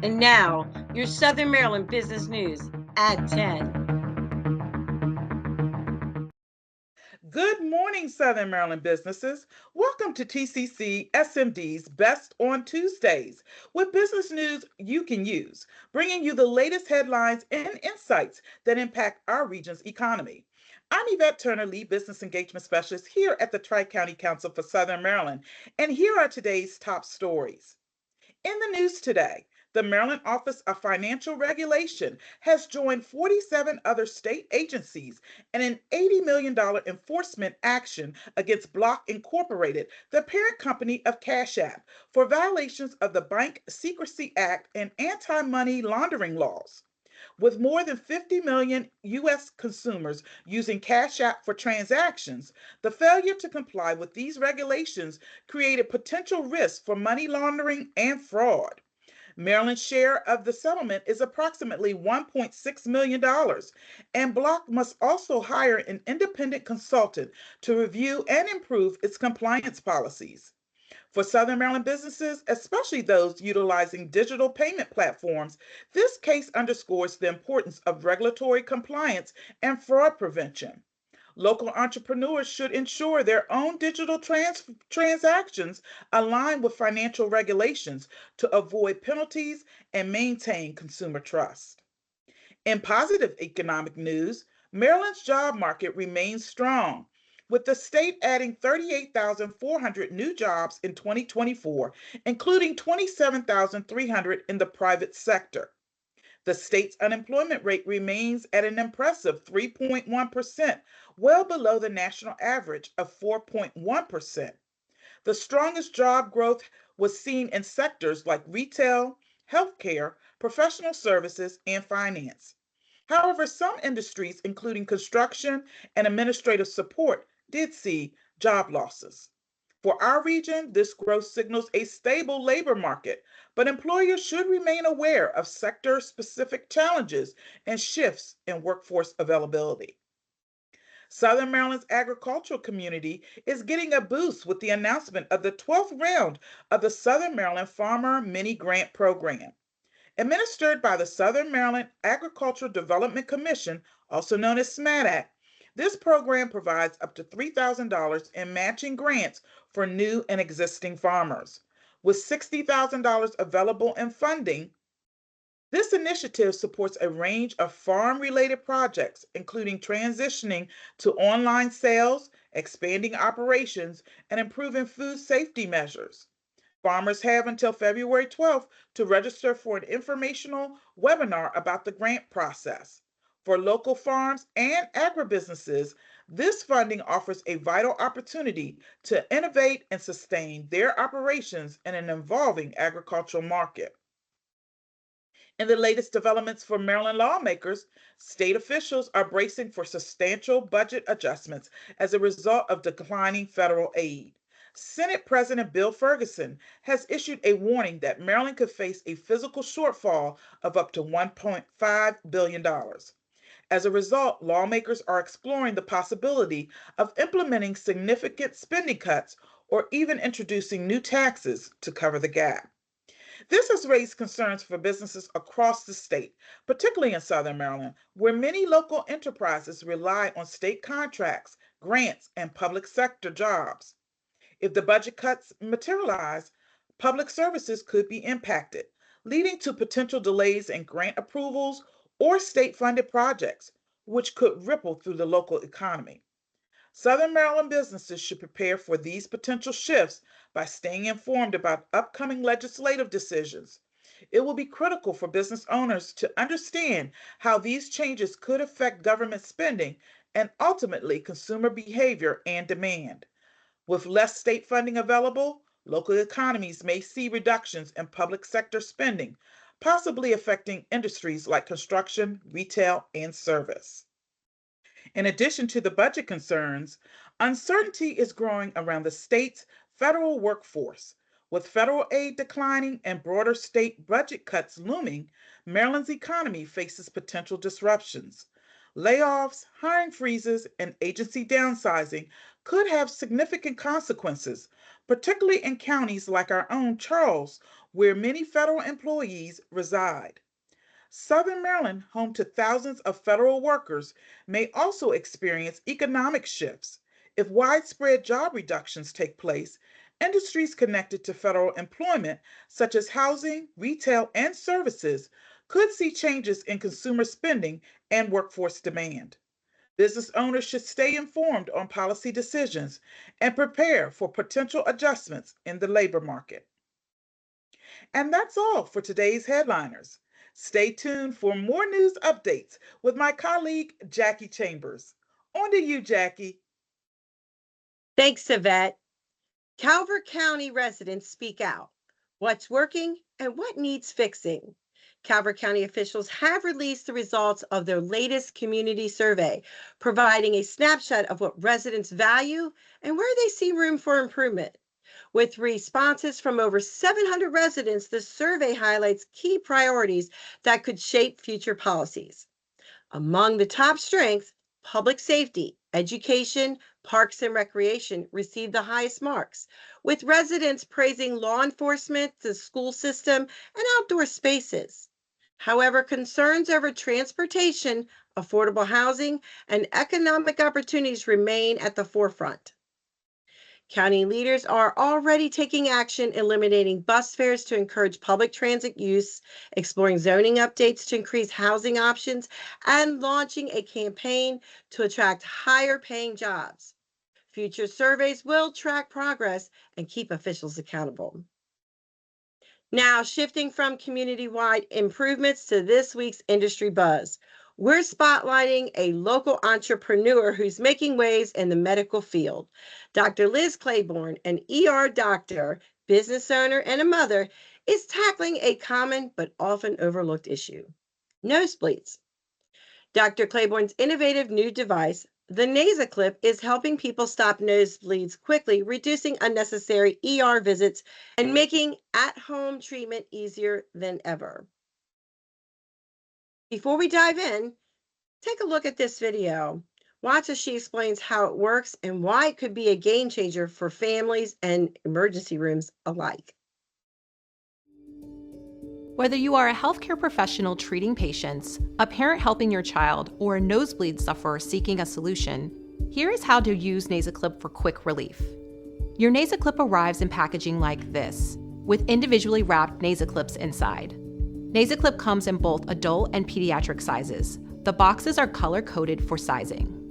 And now, your Southern Maryland business news at 10. Good morning, Southern Maryland businesses. Welcome to TCCSMD's Best on Tuesdays, with business news you can use, bringing you the latest headlines and insights that impact our region's economy. I'm Yvette Turner, Lead Business Engagement Specialist here at the Tri-County Council for Southern Maryland, and here are today's top stories. In the news today, the Maryland Office of Financial Regulation has joined 47 other state agencies in an $80 million enforcement action against Block Incorporated, the parent company of Cash App, for violations of the Bank Secrecy Act and anti-money laundering laws. With more than 50 million U.S. consumers using Cash App for transactions, the failure to comply with these regulations created potential risks for money laundering and fraud. Maryland's share of the settlement is approximately $1.6 million, and Block must also hire an independent consultant to review and improve its compliance policies. For Southern Maryland businesses, especially those utilizing digital payment platforms, this case underscores the importance of regulatory compliance and fraud prevention. Local entrepreneurs should ensure their own digital transactions align with financial regulations to avoid penalties and maintain consumer trust. In positive economic news, Maryland's job market remains strong, with the state adding 38,400 new jobs in 2024, including 27,300 in the private sector. The state's unemployment rate remains at an impressive 3.1%, well below the national average of 4.1%. The strongest job growth was seen in sectors like retail, healthcare, professional services, and finance. However, some industries, including construction and administrative support, did see job losses. For our region, this growth signals a stable labor market, but employers should remain aware of sector-specific challenges and shifts in workforce availability. Southern Maryland's agricultural community is getting a boost with the announcement of the 12th round of the Southern Maryland Farmer Mini Grant Program. Administered by the Southern Maryland Agricultural Development Commission, also known as SMADAC, this program provides up to $3,000 in matching grants for new and existing farmers. With $60,000 available in funding, this initiative supports a range of farm-related projects, including transitioning to online sales, expanding operations, and improving food safety measures. Farmers have until February 12th to register for an informational webinar about the grant process. For local farms and agribusinesses, this funding offers a vital opportunity to innovate and sustain their operations in an evolving agricultural market. In the latest developments for Maryland lawmakers, state officials are bracing for substantial budget adjustments as a result of declining federal aid. Senate President Bill Ferguson has issued a warning that Maryland could face a fiscal shortfall of up to $1.5 billion. As a result, lawmakers are exploring the possibility of implementing significant spending cuts or even introducing new taxes to cover the gap. This has raised concerns for businesses across the state, particularly in Southern Maryland, where many local enterprises rely on state contracts, grants, and public sector jobs. If the budget cuts materialize, public services could be impacted, leading to potential delays in grant approvals or state-funded projects, which could ripple through the local economy. Southern Maryland businesses should prepare for these potential shifts by staying informed about upcoming legislative decisions. It will be critical for business owners to understand how these changes could affect government spending and ultimately consumer behavior and demand. With less state funding available, local economies may see reductions in public sector spending, possibly affecting industries like construction, retail, and service. In addition to the budget concerns, uncertainty is growing around the state's federal workforce. With federal aid declining and broader state budget cuts looming, Maryland's economy faces potential disruptions. Layoffs, hiring freezes, and agency downsizing could have significant consequences, particularly in counties like our own Charles, where many federal employees reside. Southern Maryland, home to thousands of federal workers, may also experience economic shifts. If widespread job reductions take place, industries connected to federal employment, such as housing, retail, and services, could see changes in consumer spending and workforce demand. Business owners should stay informed on policy decisions and prepare for potential adjustments in the labor market. And that's all for today's headliners. Stay tuned for more news updates with my colleague, Jackie Chambers. On to you, Jackie. Thanks, Yvette. Calvert County residents speak out. What's working and what needs fixing? Calvert County officials have released the results of their latest community survey, providing a snapshot of what residents value and where they see room for improvement. With responses from over 700 residents, the survey highlights key priorities that could shape future policies. Among the top strengths, public safety, education, parks and recreation received the highest marks, with residents praising law enforcement, the school system, and outdoor spaces. However, concerns over transportation, affordable housing, and economic opportunities remain at the forefront. County leaders are already taking action, eliminating bus fares to encourage public transit use, exploring zoning updates to increase housing options, and launching a campaign to attract higher paying jobs. Future surveys will track progress and keep officials accountable. Now, shifting from community-wide improvements to this week's industry buzz, we're spotlighting a local entrepreneur who's making waves in the medical field. Dr. Liz Claiborne, an ER doctor, business owner, and a mother, is tackling a common but often overlooked issue: nosebleeds. Dr. Claiborne's innovative new device, the NasaClip, is helping people stop nosebleeds quickly, reducing unnecessary ER visits and making at-home treatment easier than ever. Before we dive in, take a look at this video. Watch as she explains how it works and why it could be a game changer for families and emergency rooms alike. Whether you are a healthcare professional treating patients, a parent helping your child, or a nosebleed sufferer seeking a solution, here is how to use NasaClip for quick relief. Your NasaClip arrives in packaging like this, with individually wrapped NasaClips inside. NasaClip comes in both adult and pediatric sizes. The boxes are color-coded for sizing.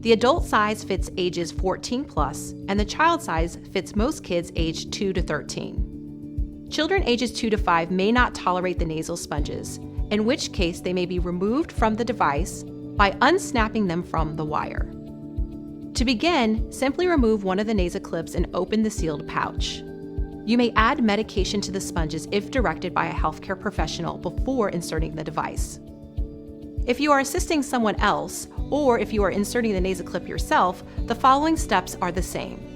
The adult size fits ages 14 plus, and the child size fits most kids aged 2 to 13. Children ages 2 to 5 may not tolerate the nasal sponges, in which case they may be removed from the device by unsnapping them from the wire. To begin, simply remove one of the NasaClips and open the sealed pouch. You may add medication to the sponges if directed by a healthcare professional before inserting the device. If you are assisting someone else, or if you are inserting the NasaClip yourself, the following steps are the same.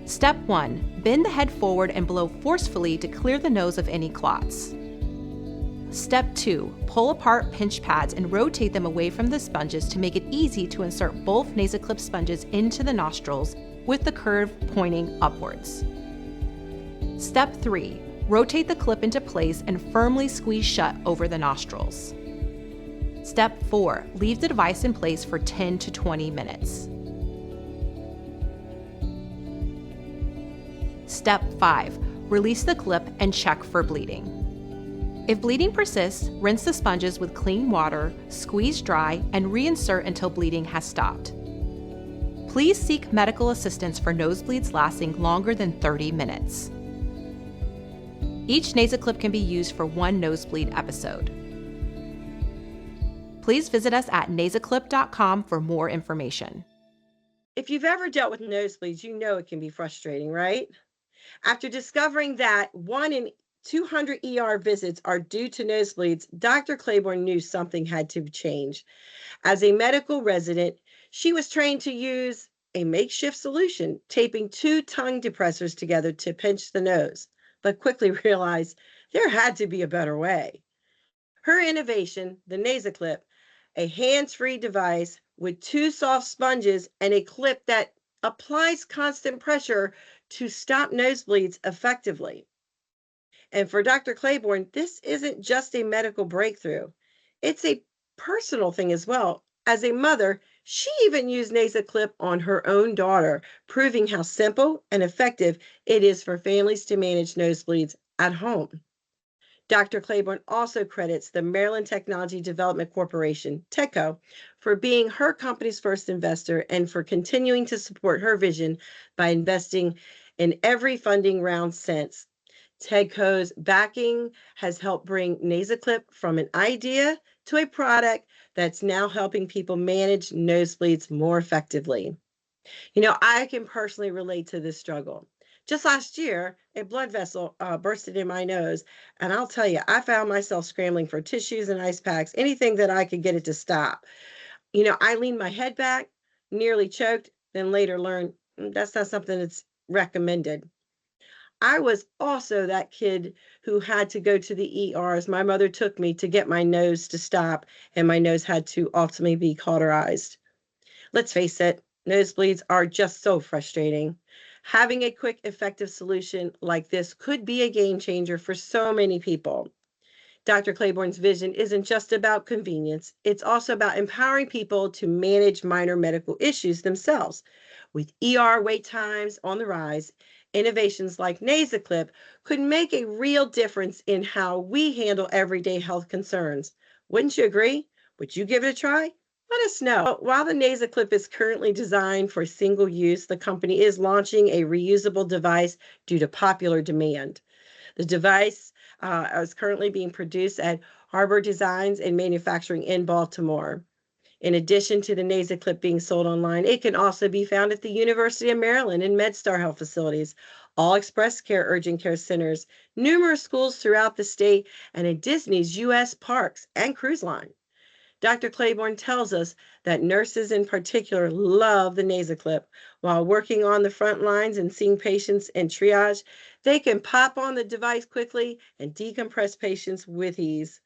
Step 1. Bend the head forward and blow forcefully to clear the nose of any clots. Step 2. Pull apart pinch pads and rotate them away from the sponges to make it easy to insert both NasaClip sponges into the nostrils with the curve pointing upwards. Step 3. Rotate the clip into place and firmly squeeze shut over the nostrils. Step 4. Leave the device in place for 10 to 20 minutes. Step 5. Release the clip and check for bleeding. If bleeding persists, rinse the sponges with clean water, squeeze dry, and reinsert until bleeding has stopped. Please seek medical assistance for nosebleeds lasting longer than 30 minutes. Each NasaClip can be used for one nosebleed episode. Please visit us at nasaclip.com for more information. If you've ever dealt with nosebleeds, you know it can be frustrating, right? After discovering that 1 in 200 ER visits are due to nosebleeds, Dr. Claiborne knew something had to change. As a medical resident, she was trained to use a makeshift solution, taping 2 tongue depressors together to pinch the nose, but quickly realized there had to be a better way. Her innovation, the NasaClip, a hands-free device with 2 soft sponges and a clip that applies constant pressure to stop nosebleeds effectively. And for Dr. Claiborne, this isn't just a medical breakthrough, it's a personal thing as well. As a mother, she even used NasoClip on her own daughter, proving how simple and effective it is for families to manage nosebleeds at home. Dr. Claiborne also credits the Maryland Technology Development Corporation, TECO, for being her company's first investor and for continuing to support her vision by investing in every funding round since. TECO's backing has helped bring NasoClip from an idea to a product that's now helping people manage nosebleeds more effectively. I can personally relate to this struggle. Just last year, a blood vessel bursted in my nose, and I'll tell you, I found myself scrambling for tissues and ice packs, anything that I could get it to stop. I leaned my head back, nearly choked, then later learned that's not something that's recommended. I was also that kid who had to go to the ER as my mother took me to get my nose to stop, and my nose had to ultimately be cauterized. Let's face it, nosebleeds are just so frustrating. Having a quick, effective solution like this could be a game changer for so many people. Dr. Claiborne's vision isn't just about convenience, it's also about empowering people to manage minor medical issues themselves. With ER wait times on the rise, innovations like NasoClip could make a real difference in how we handle everyday health concerns. Wouldn't you agree? Would you give it a try? Let us know. While the NasoClip is currently designed for single use, the company is launching a reusable device due to popular demand. The device is currently being produced at Harbor Designs and Manufacturing in Baltimore. In addition to the NasoClip being sold online, it can also be found at the University of Maryland and MedStar Health facilities, all Express Care urgent care centers, numerous schools throughout the state, and in Disney's U.S. parks and cruise line. Dr. Claiborne tells us that nurses in particular love the NasoClip. While working on the front lines and seeing patients in triage, they can pop on the device quickly and decompress patients with ease.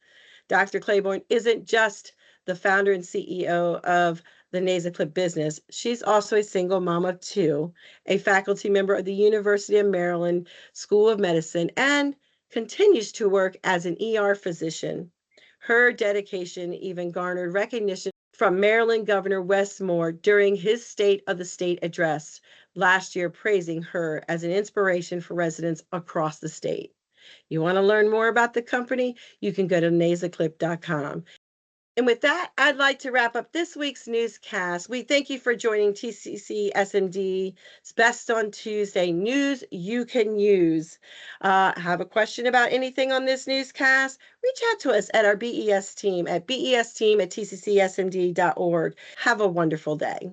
Dr. Claiborne isn't just the founder and CEO of the NasoClip business. She's also a single mom of two, a faculty member of the University of Maryland School of Medicine, and continues to work as an ER physician. Her dedication even garnered recognition from Maryland Governor Wes Moore during his State of the State address last year, praising her as an inspiration for residents across the state. You want to learn more about the company? You can go to nasoclip.com. And with that, I'd like to wrap up this week's newscast. We thank you for joining TCCSMD's Best on Tuesday news you can use. Have a question about anything on this newscast? Reach out to us at our BES team at BESTeam at TCCSMD.org. Have a wonderful day.